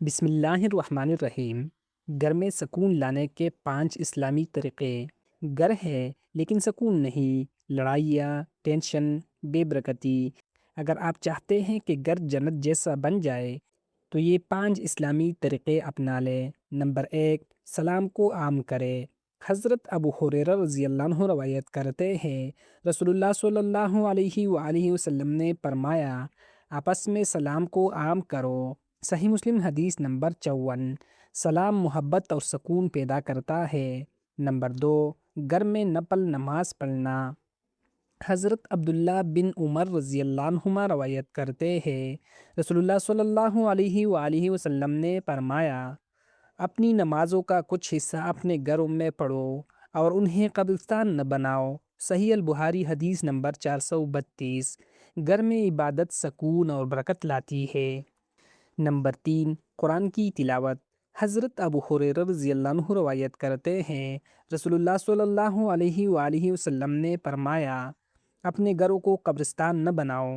بسم اللہ الرحمن الرحیم۔ گھر میں سکون لانے کے 5 اسلامی طریقے۔ گھر ہے لیکن سکون نہیں، لڑائیاں، ٹینشن، بے برکتی۔ اگر آپ چاہتے ہیں کہ گھر جنت جیسا بن جائے تو یہ 5 اسلامی طریقے اپنا لیں۔ نمبر 1، سلام کو عام کرے۔ حضرت ابو ہریرہ رضی اللہ عنہ روایت کرتے ہیں، رسول اللہ صلی اللہ علیہ وآلہ وسلم نے فرمایا، آپس میں سلام کو عام کرو۔ صحیح مسلم حدیث نمبر 54۔ سلام محبت اور سکون پیدا کرتا ہے۔ نمبر 2، گھر میں نفل نماز پڑھنا۔ حضرت عبداللہ بن عمر رضی اللہ عنہما روایت کرتے ہیں، رسول اللہ صلی اللہ علیہ وآلہ وسلم نے فرمایا، اپنی نمازوں کا کچھ حصہ اپنے گھروں میں پڑھو اور انہیں قبرستان نہ بناؤ۔ صحیح البخاری حدیث نمبر 432۔ گھر میں عبادت سکون اور برکت لاتی ہے۔ نمبر 3، قرآن کی تلاوت۔ حضرت ابو ہریرہ رضی اللہ عنہ روایت کرتے ہیں، رسول اللہ صلی اللہ علیہ وآلہ وسلم نے فرمایا، اپنے گھروں کو قبرستان نہ بناؤ،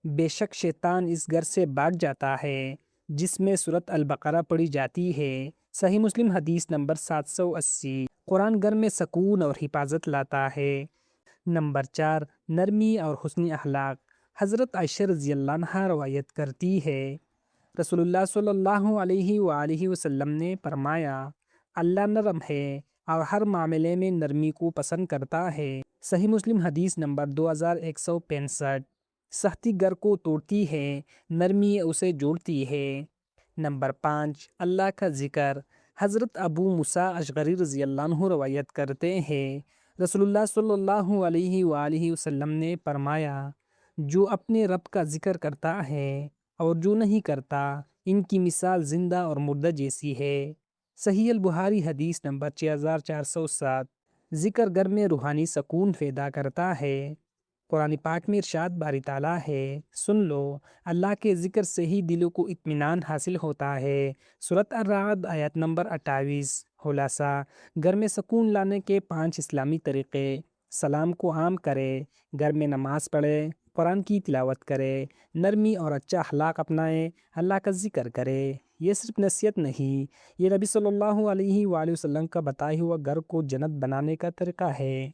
بے شک شیطان اس گھر سے بھاگ جاتا ہے جس میں سورۃ البقرہ پڑھی جاتی ہے۔ صحیح مسلم حدیث نمبر 780۔ قرآن گھر میں سکون اور حفاظت لاتا ہے۔ نمبر 4، نرمی اور حسن اخلاق۔ حضرت عائشہ رضی اللہ عنہا روایت کرتی ہے، رسول اللہ صلی اللہ علیہ وآلہ وسلم نے فرمایا، اللہ نرم ہے اور ہر معاملے میں نرمی کو پسند کرتا ہے۔ صحیح مسلم حدیث نمبر 2165۔ سختی گھر کو توڑتی ہے، نرمی اسے جوڑتی ہے۔ نمبر 5، اللہ کا ذکر۔ حضرت ابو موسیٰ اشعری رضی اللہ عنہ روایت کرتے ہیں، رسول اللہ صلی اللہ علیہ وآلہ وسلم نے فرمایا، جو اپنے رب کا ذکر کرتا ہے اور جو نہیں کرتا، ان کی مثال زندہ اور مردہ جیسی ہے۔ صحیح البخاری حدیث نمبر 6407۔ ذکر گھر میں روحانی سکون پیدا کرتا ہے۔ قرآن پاک میں ارشاد باری تعالیٰ ہے، سن لو، اللہ کے ذکر سے ہی دلوں کو اطمینان حاصل ہوتا ہے۔ سورۃ الرعد آیت نمبر 28۔ خلاصہ، گھر میں سکون لانے کے 5 اسلامی طریقے: سلام کو عام کرے، گھر میں نماز پڑھے، قرآن کی تلاوت کرے، نرمی اور اچھا اخلاق اپنائے، اللہ کا ذکر کرے۔ یہ صرف نصیحت نہیں، یہ نبی صلی اللہ علیہ وآلہ وسلم کا بتایا ہوا گھر کو جنت بنانے کا طریقہ ہے۔